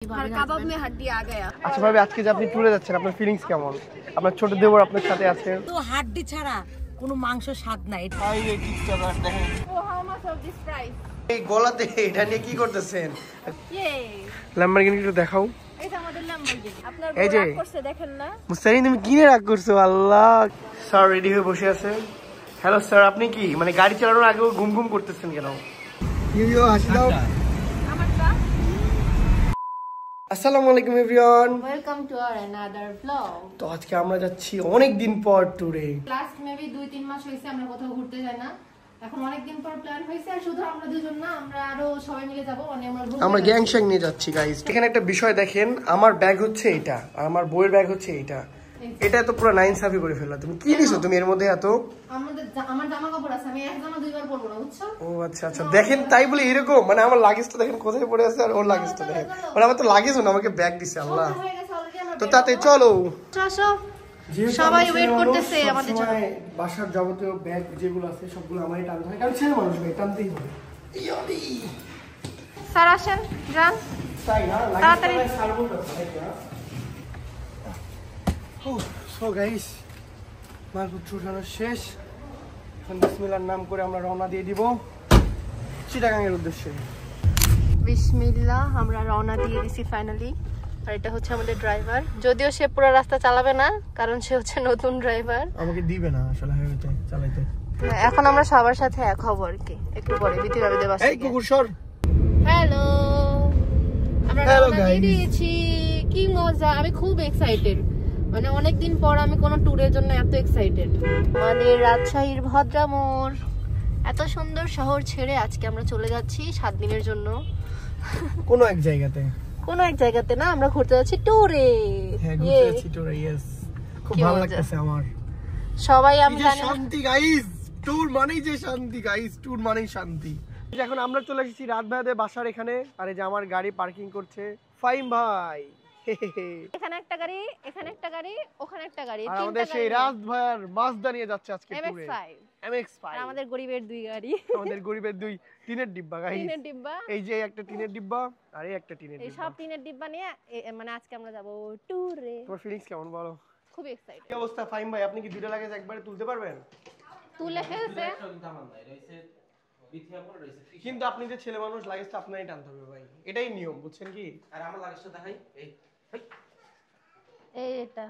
কাবাব মে হাড্ডি আ গয়া। আচ্ছা ভাবি, আজকে যে আপনি ট্যুরে যাচ্ছেন আপনার ফিলিংস কেমন? আপনার ছোট দেবর আপনার সাথে আছে, তো হাড্ডি ছাড়া কোনো মাংস স্বাদ নাই। Oh how much of this price? এই গলাতে এটা নিয়ে কি করতেছেন? ইয়ে ল্যাম্বরগিনি একটু দেখাও। এটা আমাদের ল্যাম্বরগিনি। আপনার এই যে রাগ করছে দেখেন না? মুস্তারিন তুমি কিনে রাগ করছো? আল্লাহ। স্যার রেডি হয়ে বসে আছে। হ্যালো স্যার, আপনি কি মানে গাড়ি চালানোর আগে ঘুম ঘুম করতেছেন কেন? ইউ হাসি দাও। আমারটা। আসসালামু আলাইকুম everyone, welcome to our another blog. তো আজকে আমরা যাচ্ছি অনেক দিন পর ট্যুরে। লাস্ট মেবি 2-3 মাস হইছে আমরা কোথাও ঘুরতে যাই না। এখন অনেক দিন পর প্ল্যান হইছে, আর শুধু আমরা দুজন না, আমরা আরো সবাই মিলে যাব। মানে আমরা গ্যাং শ্যাং নিয়ে যাচ্ছি গাইস। এখানে একটা বিষয় দেখেন, আমার ব্যাগ হচ্ছে এটা আর আমার বইয়ের ব্যাগ হচ্ছে এটা। এটা তো পুরো নাইনসাফি করে ফেললা। তুমি কি নিছো তুমি এর মধ্যে এত? আমার জামা কাপড় আছে, আমি এক জামা দুইবার পরবো না, বুঝছো? ও আচ্ছা আচ্ছা, দেখেন তাই বলে এরকম মানে আমার লাগেজটা দেখেন কোথায় পড়ে আছে আর ওর লাগেজটা দেখেন। মানে আমার তো লাগেজও না, আমাকে ব্যাগ দিছে আল্লাহ। তো তাতে চলো আসো, সবাই ওয়েট করতেছে আমাদের জন্য। বাসার যাবতীয় ব্যাগ যেগুলো আছে সবগুলো আমারই টানতে হয়, কারণ ছেলে মানুষ ভাই টানতেই হবে। স্যার আসেন, যান তাই না, তাড়াতাড়ি। সো গাইস, মালপত্র উঠানো শেষ। এখন বিসমিল্লাহর নাম করে আমরা রওনা দিয়ে দিব চিটাগাংয়ের উদ্দেশ্যে। বিসমিল্লাহ, আমরা রওনা দিয়ে দিছি ফাইনালি। আর এটা হচ্ছে আমাদের ড্রাইভার, যদিও সে পুরো রাস্তা চালাবে না কারণ সে হচ্ছে নতুন ড্রাইভার। আমাকে দিবে না আসলে হাইওয়েতে চালাইতে। এখন আমরা সবার সাথে এক হব আর কি, একটু পরে বিতি ভাবিদের বাসায়। এই কুকুর সর। হ্যালো, আমরা Hello রওনা দিয়ে guys. দিয়েছি। কি মজা, আমি খুব এক্সাইটেড। মানে অনেকদিন পর আমি কোনো ট্যুরের জন্য এত এক্সাইটেড। আমাদের রাজশাহীর ভদ্রামোড়, এত সুন্দর শহর ছেড়ে আজকে আমরা চলে যাচ্ছি 7 দিনের জন্য কোনো এক জায়গাতে। কোনো এক জায়গাতে না, আমরা ঘুরতে যাচ্ছি ট্যুরে। হ্যাঁ, ঘুরতে যাচ্ছি ট্যুরে। ইয়েস, খুব কি ভালো মজা। লাগতেছে আমার। সবাই আমি এই যে জানি শান্তি গাইস, ট্যুর মানেই যে শান্তি গাইস, ট্যুর মানেই শান্তি। এখন আমরা চলে এসেছি রাত ভাইদের বাসার এখানে। আর এই যে আমার গাড়ি পার্কিং করছে ফাইম ভাই। এখানে একটা গাড়ি, এখানে একটা গাড়ি, ওখানে একটা গাড়ি, আর আমাদের সেই রাত ভাইয়ের মাজদা নিয়ে যাচ্ছে আজকে ট্যুরে। MX-5 আর আমাদের গরিবের দুই গাড়ি, আমাদের গরিবের দুই টিনের ডিব্বা গাইস। টিনের ডিব্বা। এই যে একটা টিনের ডিব্বা আর এই একটা টিনের এই ডিব্বা। সব টিনের ডিব্বা নিয়ে মানে আজকে আমরা যাব ট্যুরে। তোমার ফিলিংস কেমন বলো? খুব এক্সাইটেড। কি অবস্থা ফাইম ভাই, আপনি কি দুটো লাগেজ একবারে তুলতে পারবেন? তুলে ফেলছে, কিন্তু আপনি যে ছেলে মানুষ, লাগেজটা আপনারই টানতে হবে ভাই, এটাই নিয়ম, বুঝছেন কি? আর আমার লাগেজটা দেখাই। এই এটা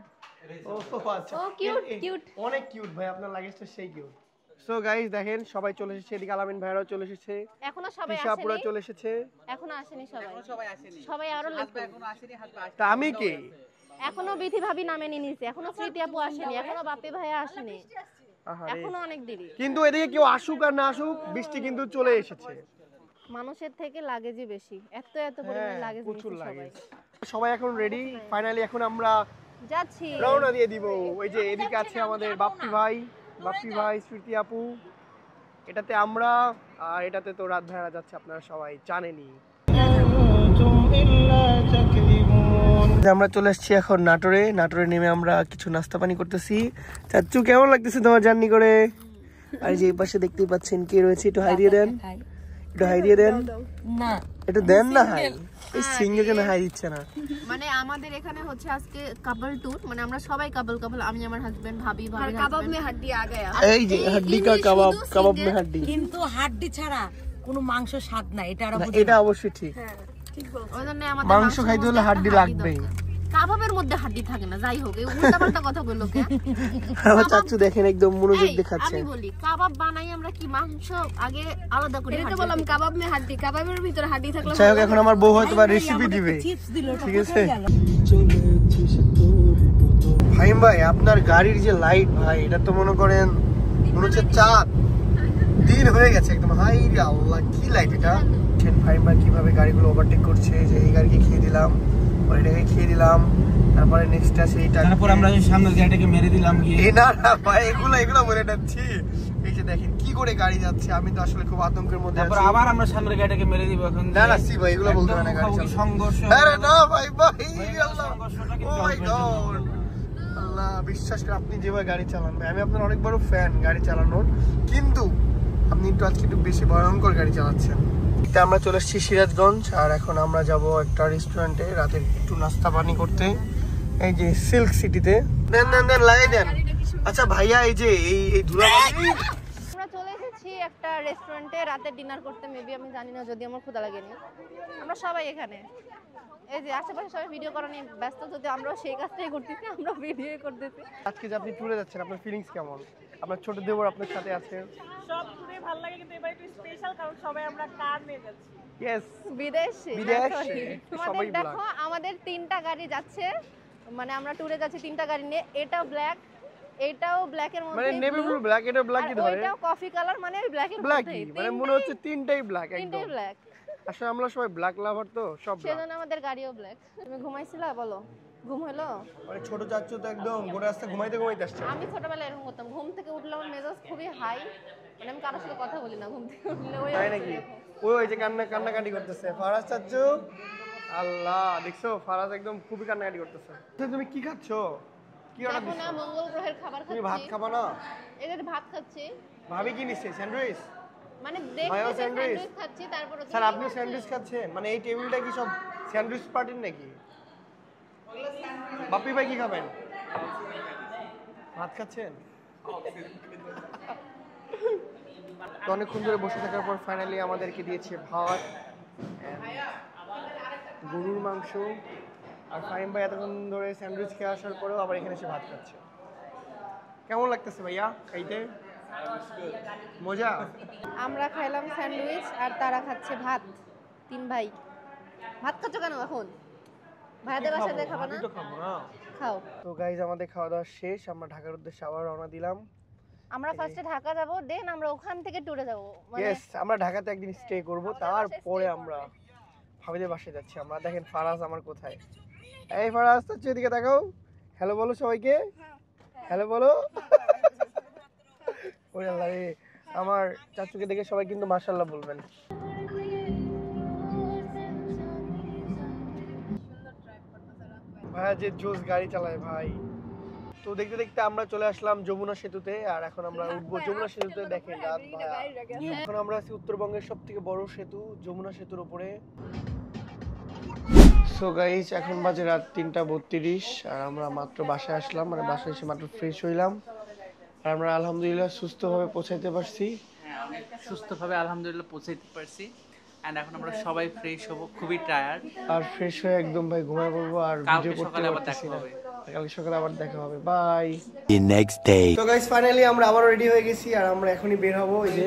ও আচ্ছা, ও কিউট কিউট, অনেক কিউট ভাই, আপনার লাগেজটা সেই কিউট। সো গাইস দেখেন, সবাই চলে এসেছে। এদিকে আলামিন ভাইরাও চলে এসেছে, এখনো সবাই তিশাপুরা আসেনি, চলে এসেছে। এখনো আসেনি সবাই আরো লাগবে। তা আমি কে? এখনো বিথি ভাবি নামেনি নিচে, এখনো স্মৃতি আপু আসেনি, এখনো বাপি ভাইয়া আসেনি, আহারে। এখনো অনেক দেরি। কিন্তু এদিকে কেউ আসুক আর না আসুক, বৃষ্টি কিন্তু চলে এসেছে। মানুষের থেকে লাগেজই বেশি, এত পরিমাণ লাগেজ প্রচুর নিচ্ছে সবাই। লাগেজ। সবাই এখন রেডি, ফাইনালি এখন আমরা যাচ্ছি, রওনা দিয়ে দিব। ওই যে এদিকে আছে আমাদের বাপ্পি ভাই, স্মৃতি আপু, এটাতে আমরা, আর এটাতে তো রাত ভাইরা যাচ্ছে, আপনারা সবাই জানেনই। আমরা চলে এসেছি এখন নাটোরে। নেমে আমরা কিছু নাস্তা পানি করতেছি। চাচ্চু কেমন লাগতেছে তোমার জার্নি করে? আর যে এই পাশে দেখতেই পাচ্ছেন কে রয়েছে, একটু হাই দিয়ে দেন, একটু হাই দিয়ে দেন না, একটু দেন না হাই। এই সিঙ্গেল কেন হাই দিচ্ছে না? মানে আমাদের এখানে হচ্ছে আজকে কাপল ট্যুর, মানে আমরা সবাই কাপল, আমি আমার হাজবেন্ড, ভাবি কাবাব মে হাড্ডি আ গয়া। এই যে হাড্ডি কা কাবাব মে হাড্ডি। কিন্তু হাড্ডি ছাড়া কোনো মাংস স্বাদ নাই, এটা অবশ্যই ঠিক। ঠিক বলছো, ওইজন্য আমাদের মাংস খাইতে হলে হাড্ডি লাগবেই। কাবাবের মধ্যে হাড্ডি থাকে না, যাই হোক, এই উল্টাপাল্টা কথা বললো কে? আমার চাচু দেখেন একদম মনোযোগ দেখাচ্ছে। আমি বলি কাবাব বানাই আমরা কি মাংস আগে আলাদা করে, এটা বললাম কাবাব মে হাড্ডি, কাবাবের ভিতরে হাড্ডি থাকলে। যাই হোক, এখন আমার বউ হয়তো বা রেসিপি দিবে, চিপস দিল, ঠিক আছে? ফাহিম ভাই, আপনার গাড়ির যে লাইট ভাই, এটা তো মনে করেন মনে হচ্ছে চাঁদ দিন হয়ে গেছে একদম। হাই রে আল্লাহ, কি লাইট এটা! ফাহিম ভাই কিভাবে গাড়িগুলো ওভারটেক করছে, যে এই গাড়িকে খেয়ে দিলাম, এটাকে খেয়ে দিলাম, তারপরে নেক্সট আছে এইটা, তারপর আমরা সামনের গাড়িটাকে মেরে দিলাম গিয়ে। না না ভাই, এগুলো মরে যাচ্ছি। এই যে দেখেন কি করে গাড়ি যাচ্ছে, আমি তো আসলে খুব আতঙ্কের মধ্যে আছি। তারপর আবার আমরা সামনের গাড়িটাকে মেরে দিব এখন। না না সি ভাই, এগুলো বলতে হয় না, গাড়ি চালানো সংঘর্ষ। আরে না ভাই আল্লাহ, সংঘর্ষটা ও কিন্তু মাই গড আল্লাহ, বিশ্বাস করে আপনি যেভাবে গাড়ি চালান ভাই, আমি আপনার অনেক বড় ফ্যান গাড়ি চালানোর, কিন্তু আপনি একটু আজকে একটু বেশি ভয়ঙ্কর গাড়ি চালাচ্ছেন। মুহূর্তে আমরা চলে এসেছি সিরাজগঞ্জ, আর এখন আমরা যাব একটা রেস্টুরেন্টে রাতের একটু নাস্তা পানি করতে, এই যে সিল্ক সিটিতে। দেন দেন দেন লাগাই দেন। আচ্ছা ভাইয়া, এই যে এই ধুলাবালি, আমরা চলে এসেছি একটা রেস্টুরেন্টে রাতে ডিনার করতে। মেবি আমি জানি না, যদি আমার ক্ষুধা লাগেনি। আমরা সবাই এখানে, এই যে আশেপাশে সবাই ভিডিও করা নিয়ে ব্যস্ত, যদি আমরাও সেই কাজটাই করতেছি, আমরা ভিডিও করতেছি। আজকে যে আপনি ট্যুরে যাচ্ছেন, আপনার ফিলিংস কেমন? আপনার ছোট দেবর আপনার সাথে আছে। সব ট্যুরে ভালো লাগে, কিন্তু এবার একটু স্পেশাল, কারণ সবাই আমরা কার নিয়ে যাচ্ছি। ইয়েস, বিদেশে। সবাই দেখো আমাদের 3টা গাড়ি যাচ্ছে, মানে আমরা ট্যুরে যাচ্ছি 3টা গাড়ি নিয়ে। এটা ব্ল্যাক, এটাও ব্ল্যাকের মধ্যে, মানে নেভি ব্লু ব্ল্যাক, এটা ব্ল্যাক কি ধরে, এটাও কফি কালার, মানে ব্ল্যাকের ব্ল্যাক মধ্যে। মানে মনে হচ্ছে তিনটাই ব্ল্যাক, একদম তিনটাই ব্ল্যাক। আসলে আমরা সবাই ব্ল্যাক লাভার তো, সব ব্ল্যাক। সেজন্য আমাদের গাড়িও ব্ল্যাক। তুমি ঘুমাইছিলা? বলো, ঘুম হলো? মানে ছোট চাচ্চু তো একদম গোটা রাস্তা ঘুমাইতে আসছে। আমি ছোটবেলায় এরকম করতাম, ঘুম থেকে উঠলে আমার মেজাজ খুবই হাই, মানে আমি কারোর সাথে কথা বলি না ঘুম থেকে উঠলে। তাই নাকি? ওই যে কান্নাকাটি করতেছে ফারাজ চাচ্চু। আল্লাহ, দেখছো ফারাজ একদম খুবই কান্নাকাটি করতেছে। তুমি কি খাচ্ছো? কি অর্ডার দেখো দিছো? না, মঙ্গল গ্রহের খাবার তুমি খাচ্ছি। ভাত খাবা না? এদের ভাত খাচ্ছি, ভাবি কি নিচ্ছে? স্যান্ডউইচ? মানে ভাইও দেখতেছি স্যান্ডউইচ? স্যান্ডউইচ খাচ্ছি। তারপর স্যার আপনিও স্যান্ডউইচ খাচ্ছেন? মানে এই টেবিলটা কি সব স্যান্ডউইচ পার্টির নাকি? বাপ্পি ভাই কি খাবেন? ভাত খাচ্ছেন? তো অনেকক্ষণ ধরে বসে থাকার পর ফাইনালি আমাদেরকে দিয়েছে ভাত, গরুর মাংস, আর ফাহিম ভাই এতক্ষণ ধরে স্যান্ডউইচ খেয়ে আসার পরেও আবার এখানে এসে ভাত খাচ্ছে। কেমন লাগতেছে ভাইয়া খাইতে? মজা? আমরা খাইলাম স্যান্ডউইচ আর তারা খাচ্ছে ভাত। 3 ভাই। ভাত খাচ্ছ কেন এখন? ভাইদের বাসাতে খাবে না? ভাতই তো খাবো না। খাও। তো গাইজ, আমাদের খাওয়া দাওয়া শেষ, আমরা ঢাকার উদ্দেশ্যে আবার রওনা দিলাম। আমরা ফার্স্টে ঢাকা যাব, দেন আমরা ওখান থেকে ট্যুরে যাব। মানে ইয়েস, আমরা ঢাকাতে একদিন স্টে করব, তারপরে আমরা ভাবিদের বাসায় যাচ্ছি। আমরা দেখেন ফারাজ আমার কোথায়। এই ফারাজ, তো এদিকে তাকাও, হ্যালো বলো সবাইকে, হ্যালো বলো। ওরে আল্লাহ রে, আমার চাচুকে দেখে সবাই কিন্তু মাশাআল্লাহ বলবেন। ভাইয়া যে জোস গাড়ি চালায় ভাই। তো দেখতে দেখতে আমরা চলে আসলাম যমুনা সেতুতে, আর এখন আমরা উঠবো যমুনা সেতুতে। দেখেন রাত ভাইয়া, এখন আমরা আছি উত্তরবঙ্গের সব থেকে বড় সেতু, যমুনা সেতুর উপরে। সো গাইস, এখন বাজে রাত 3:32, আর আমরা মাত্র বাসায় আসলাম, মানে বাসায় এসে মাত্র ফ্রেশ হইলাম। আর আমরা আলহামদুলিল্লাহ সুস্থভাবে পৌঁছাইতে পারছি। হ্যাঁ, অনেক সুস্থভাবে আলহামদুলিল্লাহ পৌঁছাইতে পারছি। এন্ড এখন আমরা সবাই ফ্রেশ হব, খুবই টায়ার্ড। আর ফ্রেশ হয়ে একদম ভাই ঘুমায় পড়বো, আর ভিডিও করতে পারতেছি না। কালকে সকালে আবার দেখা হবে, বাই। The next day. তো গাইস, ফাইনালি আমরা আবারও রেডি হয়ে গেছি, আর আমরা এখনই বের হবো। এই যে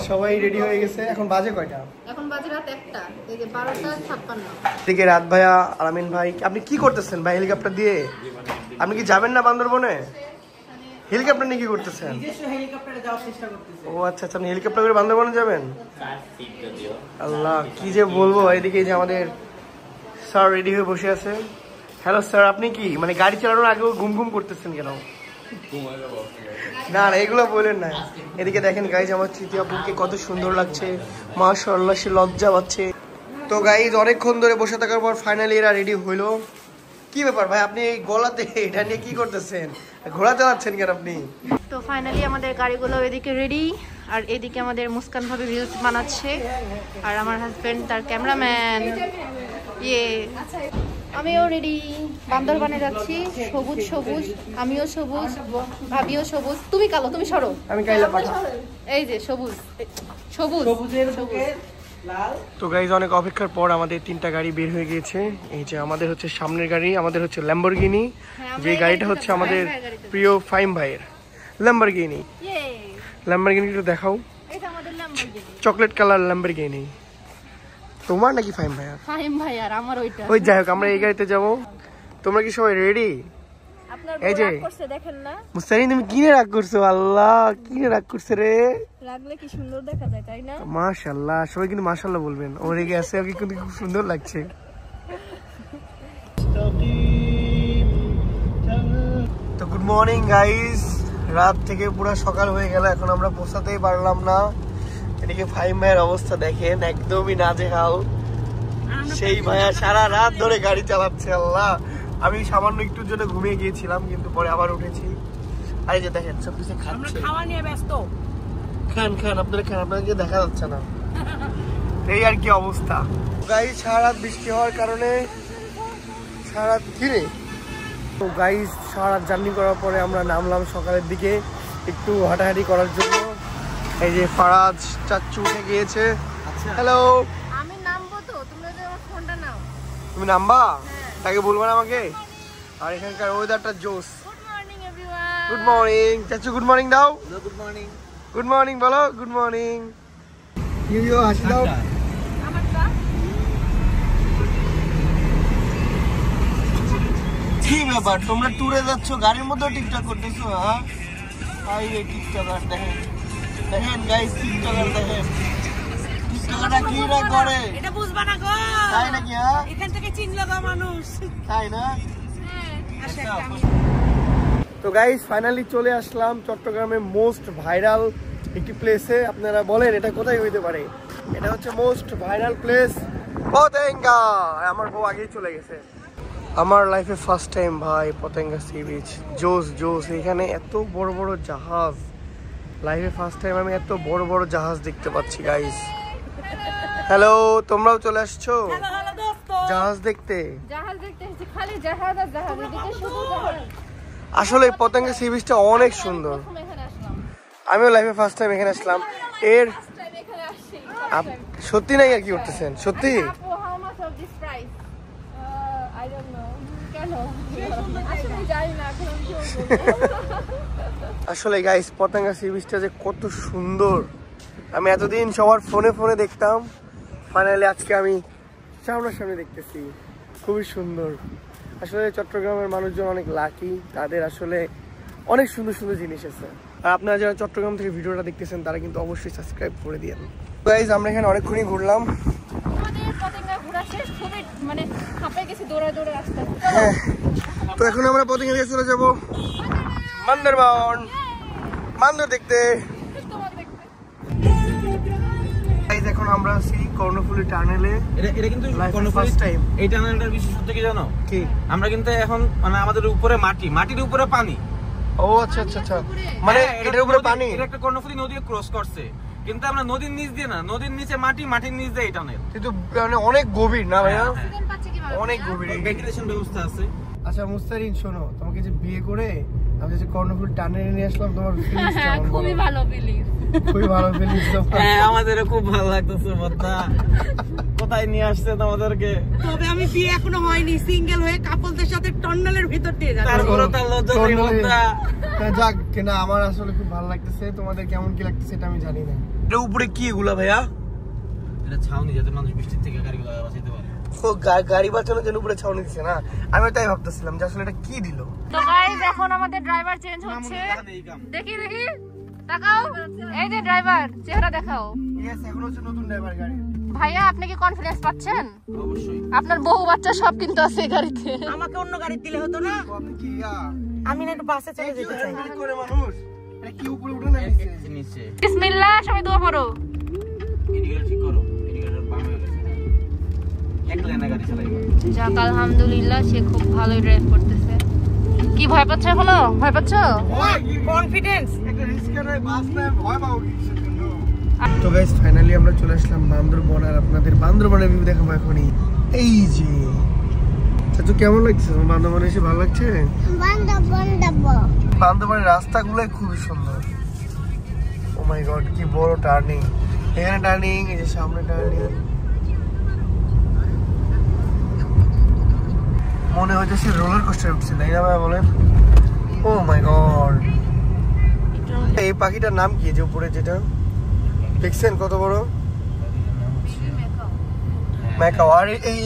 সবাই রেডি হয়ে গেছে। এখন বাজে কয়টা? এখন বাজে রাত 1টা, এই যে 12:56। এদিকে রাত ভাইয়া, আলামিন ভাই, আপনি কি করতেছেন ভাই হেলিকপ্টার দিয়ে? আপনি কি যাবেন না বান্দরবনে? হেলিকপ্টার নিয়ে কি করতেছেন? হেলিকপ্টারে যাওয়ার চেষ্টা করতেছি। ও আচ্ছা আচ্ছা, আপনি হেলিকপ্টার করে বান্দরবনে যাবেন? আল্লাহ, কি যে বলবো। এদিকে যে আমাদের স্যার রেডি হয়ে বসে আছে। হ্যালো স্যার, আপনি কি মানে গাড়ি চালানোর আগেও ঘুম ঘুম করতেছেন কেন? না না, এগুলো বলেন না। এদিকে দেখেন গাইজ, আমার তৃতীয় আপুকে কত সুন্দর লাগছে, মাশাআল্লাহ, সে লজ্জা পাচ্ছে। তো গাইজ, অনেকক্ষণ ধরে বসে থাকার পর ফাইনালি এরা রেডি হইলো। কি ব্যাপার ভাই, আপনি এই গলাতে এটা নিয়ে কি করতেছেন? ঘোড়া চালাচ্ছেন কেন আপনি? তো ফাইনালি আমাদের গাড়িগুলো এদিকে রেডি, আর এদিকে আমাদের মুস্কান ভাবে রিলস বানাচ্ছে, আর আমার হাজবেন্ড তার ক্যামেরাম্যান। ইয়ে, আমিও রেডি, বান্দরবানে যাচ্ছি। সবুজ সবুজ, আমিও সবুজ, ভাবিও সবুজ। তুমি কালো, তুমি সরো। আমি কাইলা পাঠা। এই যে সবুজ সবুজ সবুজ। তো গাইজ, অনেক অপেক্ষার পর আমাদের 3টা গাড়ি বের হয়ে গিয়েছে। এই যে আমাদের হচ্ছে সামনের গাড়ি, আমাদের হচ্ছে ল্যাম্বরগিনি, যে গাড়িটা হচ্ছে আমাদের প্রিয় ফাহিম ভাইয়ের ল্যাম্বরগিনি। ল্যাম্বরগিনি একটু দেখাও, এটা আমাদের ল্যাম্বরগিনি, চকলেট কালার ল্যাম্বরগিনি। তোমার নাকি ফাহিম ভাইয়ার? ফাহিম ভাই আর আমার ওইটা। ওই যাই হোক, আমরা এই গাড়িতে যাবো। তোমরা কি সবাই রেডি? আপনার এই যে রাগ করছে দেখেন না? মুস্তারিন, তুমি কিনে রাগ করছো? আল্লাহ, কিনে রাগ করছে রে? রাগলে কি সুন্দর দেখা যায়, তাই না? মাশাআল্লাহ, সবাই কিন্তু মাশাআল্লাহ বলবেন। ও রেগে আছে, ওকে কিন্তু খুব সুন্দর লাগছে। তো গুড মর্নিং গাইস, রাত থেকে পুরো সকাল হয়ে গেল, এখন আমরা পৌঁছাতেই পারলাম না। এদিকে ফাহিম ভাইয়ের অবস্থা দেখেন, একদমই নাজেহাল। সেই ভাইয়া সারা রাত ধরে গাড়ি চালাচ্ছে। আল্লাহ, আমি সামান্য একটুর জন্য ঘুমিয়ে গিয়েছিলাম, কিন্তু পরে আবার উঠেছি। আর এই যে দেখেন সব কিছু খাচ্ছে। খাওয়া নিয়ে ব্যস্ত। খান খান, আপনারা খান, আপনাদেরকে দেখা যাচ্ছে না, এই আর কি অবস্থা। গাইস সারা রাত বৃষ্টি হওয়ার কারণে সারা রাত ঘিরে তো গাইস সারা রাত জার্নি করার পরে আমরা নামলাম সকালের দিকে একটু হাঁটাহাঁটি করার জন্য। এই যে ফারাজ চাচ্চু উঠে গিয়েছে। হ্যালো, আমি নামবো তো, তোমরা যে আমার ফোনটা নাও। তুমি নামবা? তাকে বলবো না আমাকে? আর এখানকার ওয়েদারটা জোস। Good morning everyone. Good morning চাচ্চু, গুড মর্নিং দাও। Good morning. গুড মর্নিং বলো, গুড মর্নিং। ইউ হাসি দাও। আমারটা কি ব্যাপার, তোমরা ট্যুরে যাচ্ছ গাড়ির মধ্যে টিকটক করতেছো? হ্যাঁ, হাই রে টিকটকার, দেখেন দেখেন গাইস, টিকটকার দেখেন, টিকটকারটা কি না করে এটা বুঝবা না গো, তাই নাকি? হ্যাঁ, এখান থেকে চিনলো গো মানুষ। তাই না? আসে তো গাইস ফাইনালি চলে আসলাম চট্টগ্রামের মোস্ট ভাইরাল একটি প্লেসে। আপনারা বলেন এটা কোথায় হইতে পারে? এটা হচ্ছে মোস্ট ভাইরাল প্লেস পতেঙ্গা। আমার বউ আগেই চলে গেছে। আমার লাইফে ফার্স্ট টাইম ভাই পতেঙ্গা সি বিচ, জোস জোস। এখানে এত বড় বড় জাহাজ, লাইফে ফার্স্ট টাইম আমি এত বড় বড় জাহাজ দেখতে পাচ্ছি গাইস। হ্যালো, তোমরাও চলে আসছো জাহাজ দেখতে? জাহাজ দেখতে এসেছি, খালি জাহাজ আর জাহাজ, এদিকে শুধু জাহাজ। আসলে পতেঙ্গা সি বিচটা অনেক সুন্দর। প্রথম এখানে আসলাম, আমিও লাইফে ফার্স্ট টাইম এখানে আসলাম। এর ফার্স্ট টাইম এখানে আসছি। সত্যি নাই আর কি করতেছেন? সত্যি আপু, how much of this price? I don't know. কেন? আসলে জানি না, এখন আমি কি বলবো। আসলে গাইস পতেঙ্গা সি বিচটা যে কত সুন্দর, আমি এতদিন সবার ফোনে ফোনে দেখতাম, ফাইনালি আজকে আমি সামনাসামনি দেখতেছি। খুবই সুন্দর। আসলে চট্টগ্রামের মানুষজন অনেক লাকি, তাদের আসলে অনেক সুন্দর সুন্দর জিনিস আছে। আর আপনারা যারা চট্টগ্রাম থেকে ভিডিওটা দেখতেছেন তারা কিন্তু অবশ্যই সাবস্ক্রাইব করে দিয়েন। গাইস আমরা এখানে অনেকক্ষণই ঘুরলাম। আমাদের পতেঙ্গা ঘোরা শেষ, খুবই মানে হাঁপে গেছি দৌড়ে দৌড়ে আসতে। হ্যাঁ, তো এখন আমরা পতেঙ্গা দিয়ে চলে যাবো বান্দরবান, বান্দর দেখতে। গাইস এখন আমরা আছি কর্ণফুলী টানেলে। এটা কিন্তু ফার্স্ট টাইম। এই টানেলটার বিশেষত্ব কি জানো? কি? আমরা কিন্তু এখন মানে আমাদের উপরে মাটি, মাটির উপরে পানি। ও আচ্ছা আচ্ছা আচ্ছা, মানে এটার উপরে পানি। এটা একটা কর্ণফুলী নদী ক্রস করছে, কিন্তু আমরা নদীর নিচ দিয়ে না, নদীর নিচে মাটি, মাটির নিচ দিয়ে এই টানেল। কিন্তু মানে অনেক গভীর না ভাইয়া? অক্সিজেন পাচ্ছি কিভাবে? অনেক গভীর। ভেন্টিলেশন ব্যবস্থা আছে। আচ্ছা মুস্তারিন, শোনো, তোমাকে যে বিয়ে করে আমি যে কর্ণফুলী টানেলে নিয়ে আসলাম, তোমার ফিলিংস কেমন? খুবই ভালো ফিলিং, খুবই ভালো ফিলিংস। হ্যাঁ, আমাদেরও খুব ভালো লাগতেছে বদ্দা। কোথায় নিয়ে আসছে তোমাদেরকে? তবে আমি বিয়ে এখনো হয়নি, সিঙ্গেল হয়ে কাপলদের সাথে টন্ডলের ভিতর দিয়ে যাচ্ছি। তারপরে তার লজ্জা নেই বদ্দা। যাক কিনা, আমার আসলে খুব ভালো লাগতেছে। তোমাদের কেমন কি লাগতেছে এটা আমি জানি না। এটা উপরে কি এগুলা ভাইয়া? এটা ছাউনি, যাতে মানুষ বৃষ্টির থেকে গাড়িগুলো বাঁচাতে পারে। ও গাড়ি বাঁচানোর জন্য উপরে ছাউনি দিচ্ছে না? আমি তাই ভাবতেছিলাম যে আসলে এটা কি দিল। তো গাইস এখন আমাদের ড্রাইভার চেঞ্জ হচ্ছে। দেখি দেখি, তাকাও, এই যে ড্রাইভার, চেহারা দেখাও। ইয়েস, এখন হচ্ছে নতুন ড্রাইভার গাড়ি। ভাইয়া আপনি কি কনফিডেন্স পাচ্ছেন? অবশ্যই। আপনার বহু বাচ্চা সব কিন্তু আছে এই গাড়িতে। আমাকে অন্য গাড়ি দিলে হতো না? তো আপনি কি আমি না একটু বাসে চলে যেতে চাই। কি করে মানুষ? এটা কি উপরে উঠে না নিচে? নিচে বিসমিল্লাহ, সবাই দোয়া করো। ইন্ডিকেটর ঠিক করো, ইন্ডিকেটর বাম হয়ে গেছে। এক লাইনে গাড়ি চালাইবা। যাক আলহামদুলিল্লাহ, সে খুব ভালোই ড্রাইভ করতেছে। কি ভয় পাচ্ছ এখনো? ভয় পাচ্ছ? কনফিডেন্স। একটা রিস্কা নাই, বাস নাই, ভয় পাবো কিসের জন্য? তো গাইস ফাইনালি আমরা চলে আসলাম বান্দরবন, আর আপনাদের বান্দরবনের ভিউ দেখাবো এখনই। এই যে চাচু, কেমন লাগছে তোমার বান্দরবনে এসে? ভালো লাগছে? বান্দরবনের রাস্তাগুলো খুবই সুন্দর। ও মাই গড, কি বড় টার্নিং! এখানে টার্নিং, এই যে সামনে টার্নিং। মনে হচ্ছে রোলার কোস্টার উঠছে, তাই না ভাই বলেন? ও মাই গড, এই পাখিটার নাম কি যে উপরে যেটা দেখছেন কত বড়? ম্যাকাও। আর এই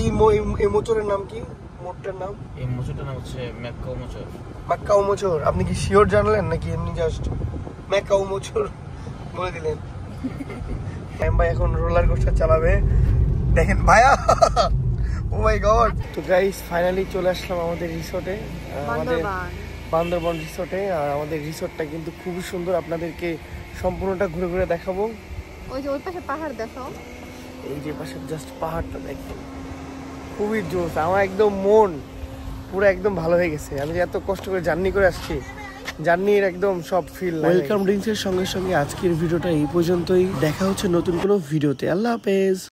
মোচরের নাম কি? মোটটার নাম? এই মোচরটার নাম হচ্ছে ম্যাকাও মোচর। ম্যাকাও মোচর। আপনি কি শিওর জানলেন নাকি এমনি জাস্ট ম্যাকাও মোচর বলে দিলেন? ভাই এখন রোলার কোস্টার চালাবে, দেখেন ভাইয়া। ও মাই গড। তো গাইস ফাইনালি চলে আসলাম আমাদের রিসোর্টে, আমাদের বান্দরবন রিসোর্টে। আর আমাদের রিসোর্টটা কিন্তু খুবই সুন্দর, আপনাদেরকে সম্পূর্ণটা ঘুরে ঘুরে দেখাবো। ওই যে ওই পাশে পাহাড় দেখো, এই যে পাশে জাস্ট পাহাড়টা দেখেন, খুবই জোস। আমার একদম মন পুরো একদম ভালো হয়ে গেছে। আমি যে এত কষ্ট করে জার্নি করে আসছি, জার্নির একদম সব ফিল। ওয়েলকাম ড্রিঙ্কসের সঙ্গে সঙ্গে আজকের ভিডিওটা এই পর্যন্তই। দেখা হচ্ছে নতুন কোনো ভিডিওতে। আল্লাহ হাফেজ।